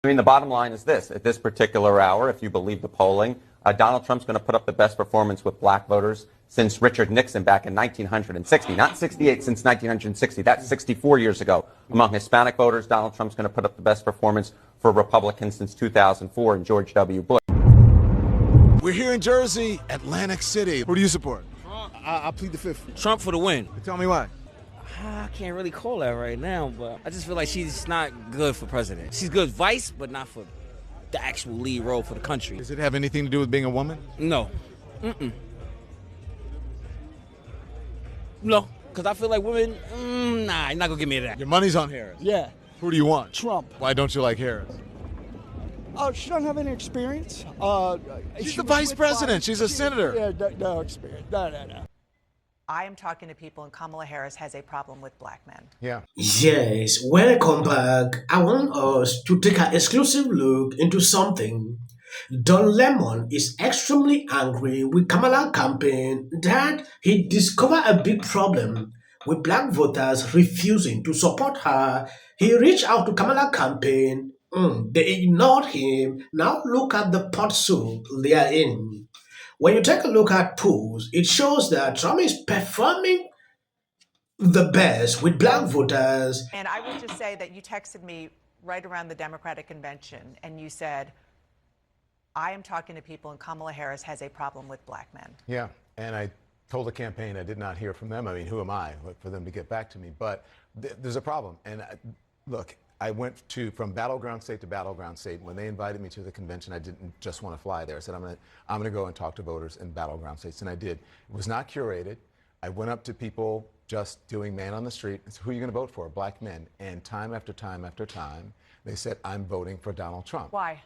I mean, the bottom line is this. At this particular hour, if you believe the polling, Donald Trump's going to put up the best performance with black voters since Richard Nixon back in 1960. Not 68, since 1960. That's 64 years ago. Among Hispanic voters, Donald Trump's going to put up the best performance for Republicans since 2004 and George W. Bush. We're here in Jersey, Atlantic City. Who do you support? Trump. I plead the fifth. Trump for the win. Tell me why. I can't really call that right now, but I just feel like she's not good for president. She's good vice, but not for the actual lead role for the country. Does it have anything to do with being a woman? No. No, because I feel like women, nah, you're not going to give me that. Your money's on Harris. Yeah. Who do you want? Trump. Why don't you like Harris? She doesn't have any experience. She's the vice president. She's a senator. Yeah, no experience. No. I am talking to people, and Kamala Harris has a problem with black men. Yeah. Yes, welcome back. I want us to take an exclusive look into something. Don Lemon is extremely angry with Kamala campaign that he discovered a big problem with black voters refusing to support her. He reached out to Kamala campaign. They ignored him. Now look at the pot soup they are in. When you take a look at polls, it shows that Trump is performing the best with black voters. And I will just say that you texted me right around the Democratic convention, and you said, I am talking to people, and Kamala Harris has a problem with black men. Yeah, and I told the campaign I did not hear from them. I mean, who am I for them to get back to me? But there's a problem. And look, I went from battleground state to battleground state. When they invited me to the convention, I didn't just want to fly there. I said, I'm gonna go and talk to voters in battleground states, and I did. It was not curated. I went up to people just doing man on the street. I said, who are you going to vote for? Black men. And time after time after time, they said, I'm voting for Donald Trump. Why?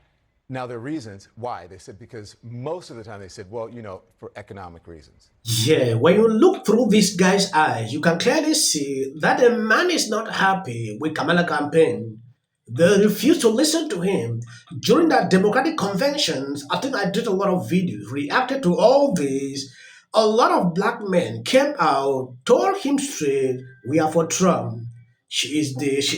Now, there are reasons why. They said, because most of the time they said, well, you know, for economic reasons. Yeah, when you look through this guy's eyes, you can clearly see that the man is not happy with Kamala campaign. They refused to listen to him. During that Democratic conventions, I think I did a lot of videos, reacted to all this. A lot of black men came out, told him straight, we are for Trump. She is this,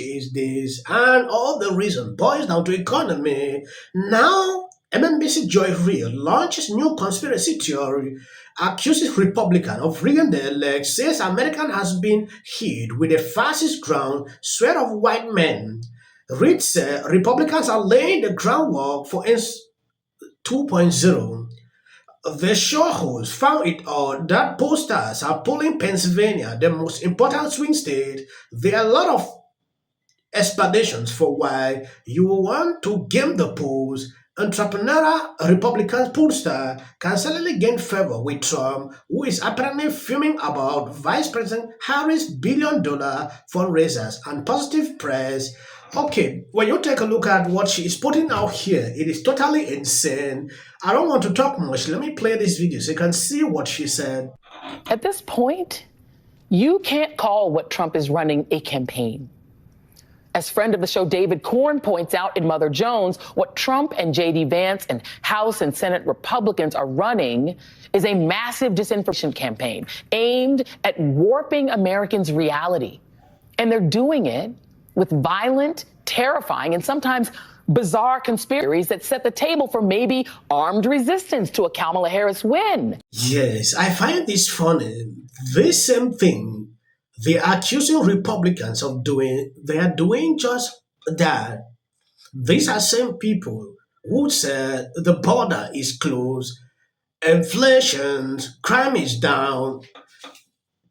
and all the reason boils down to economy. Now, MNBC Joy Reid launches new conspiracy theory, accuses Republican of rigging the election, says America has been hit with a fascist ground sweat of white men. Reid said Republicans are laying the groundwork for 2.0. The show host found it odd that pollsters are polling Pennsylvania, the most important swing state. There are a lot of explanations for why you want to game the polls. Entrepreneurial Republican pollster can suddenly gain favor with Trump, who is apparently fuming about Vice President Harris' billion-dollar fundraisers and positive press. Okay, when you take a look at what she is putting out here, it is totally insane. I don't want to talk much. Let me play this video so you can see what she said. At this point, you can't call what Trump is running a campaign. As friend of the show David Corn points out in Mother Jones, what Trump and J.D. Vance and House and Senate Republicans are running is a massive disinformation campaign aimed at warping Americans' reality. And they're doing it with violent, terrifying, and sometimes bizarre conspiracies that set the table for maybe armed resistance to a Kamala Harris win. Yes, I find this funny. This same thing they're accusing Republicans of doing, they are doing just that. These are same people who said the border is closed, inflation, crime is down.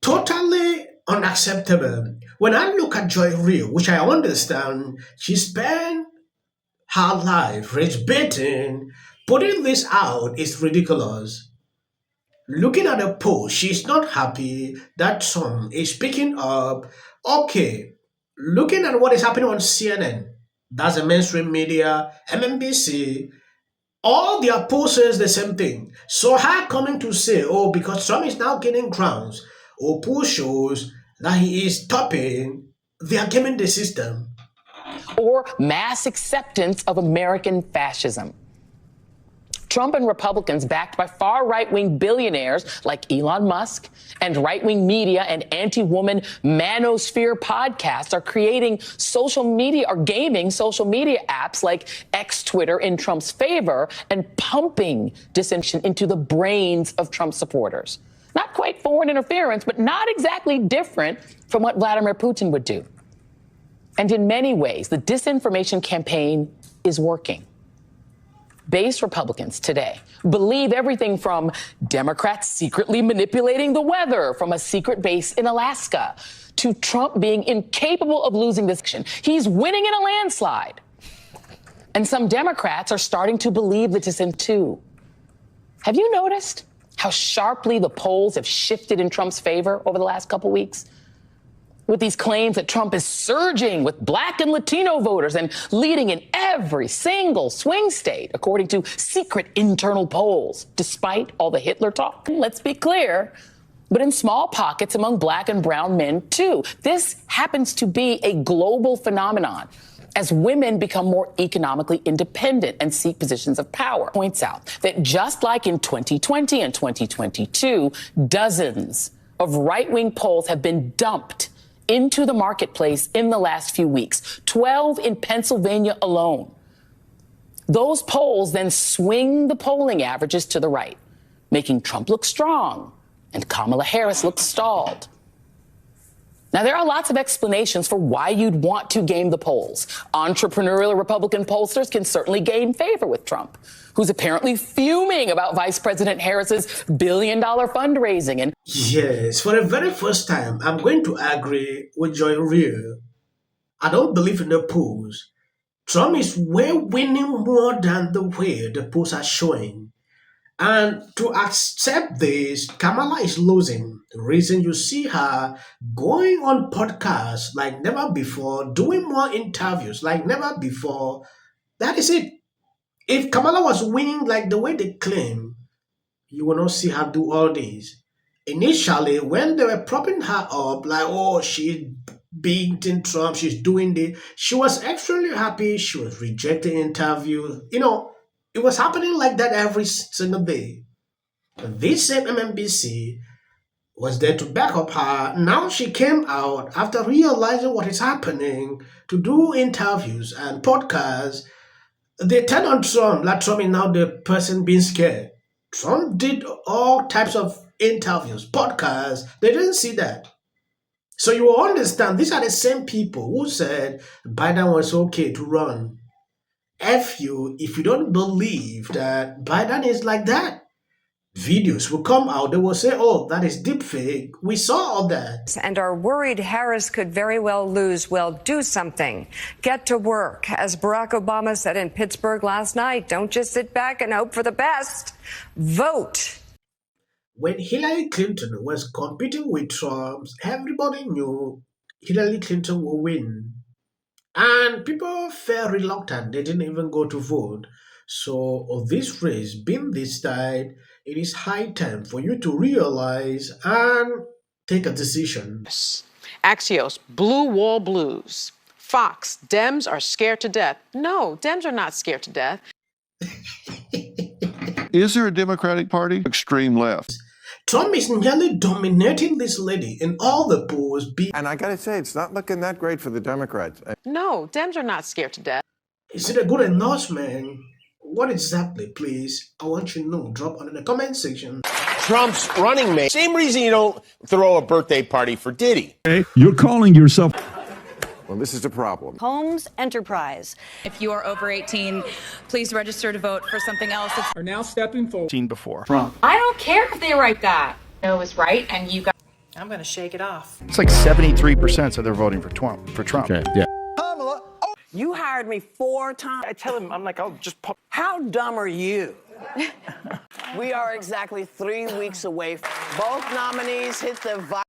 Totally unacceptable. When I look at Joy Reid, which I understand, she spent her life rage baiting. Putting this out is ridiculous. Looking at the poll, she's not happy that Trump is picking up. Okay, looking at what is happening on CNN, that's the mainstream media, MNBC, all their polls says the same thing. So her coming to say, oh, because Trump is now gaining grounds, or poll shows that he is topping, they are gaming the system. Or mass acceptance of American fascism. Trump and Republicans backed by far right-wing billionaires like Elon Musk and right-wing media and anti-woman manosphere podcasts are creating social media or gaming social media apps like X Twitter in Trump's favor and pumping disinformation into the brains of Trump supporters. Not quite foreign interference, but not exactly different from what Vladimir Putin would do. And in many ways, the disinformation campaign is working. Base Republicans today believe everything from Democrats secretly manipulating the weather from a secret base in Alaska to Trump being incapable of losing this election. He's winning in a landslide. And some Democrats are starting to believe the disinformation too. Have you noticed how sharply the polls have shifted in Trump's favor over the last couple weeks? With these claims that Trump is surging with Black and Latino voters and leading in every single swing state, according to secret internal polls, despite all the Hitler talk. Let's be clear, but in small pockets among Black and brown men, too. This happens to be a global phenomenon as women become more economically independent and seek positions of power. Points out that just like in 2020 and 2022, dozens of right-wing polls have been dumped into the marketplace in the last few weeks, 12 in Pennsylvania alone. Those polls then swing the polling averages to the right, making Trump look strong and Kamala Harris look stalled. Now, there are lots of explanations for why you'd want to game the polls. Entrepreneurial Republican pollsters can certainly gain favor with Trump, who's apparently fuming about Vice President Harris's billion-dollar fundraising. And Yes, for the very first time, I'm going to agree with Joy Reid. I don't believe in the polls. Trump is way winning more than the way the polls are showing. And to accept this, Kamala is losing. The reason you see her going on podcasts like never before, doing more interviews like never before, that is it. If Kamala was winning like the way they claim, you will not see her do all this. Initially, when they were propping her up, like, oh, she's beating Trump, she's doing this, she was extremely happy, she was rejecting interviews. It was happening like that every single day. This same MMBC was there to back up her. Now she came out after realizing what is happening to do interviews and podcasts. They turned on Trump, like Trump is now the person being scared. Trump did all types of interviews, podcasts. They didn't see that. So you will understand, these are the same people who said Biden was okay to run. If you don't believe that Biden is like that, videos will come out. They will say, oh, that is deepfake. We saw all that. And are worried Harris could very well lose. Well, do something. Get to work. As Barack Obama said in Pittsburgh last night, don't just sit back and hope for the best. Vote. When Hillary Clinton was competing with Trump, everybody knew Hillary Clinton will win. And people felt reluctant. They didn't even go to vote. So, of this race being this tight, it is high time for you to realize and take a decision. Axios, Blue Wall Blues. Fox, Dems are scared to death. No, Dems are not scared to death. Is there a Democratic Party? Extreme left. Trump is nearly dominating this lady in all the polls. And I got to say, it's not looking that great for the Democrats. No, Dems are not scared to death. Is it a good endorsement? What exactly, please? I want you to know. Drop on in the comment section. Trump's running mate. Same reason you don't throw a birthday party for Diddy. Hey, you're calling yourself... Well, this is a problem. Holmes Enterprise. If you are over 18, please register to vote for something else. Are now stepping forward. Seen before. I don't care if they write that. No, it was right, and you got. I'm going to shake it off. It's like 73% said they're voting for Trump. Okay, yeah. Kamala, you hired me 4 times. I tell him, I'm like, I'll just pop. How dumb are you? We are exactly 3 weeks away. Both nominees hit the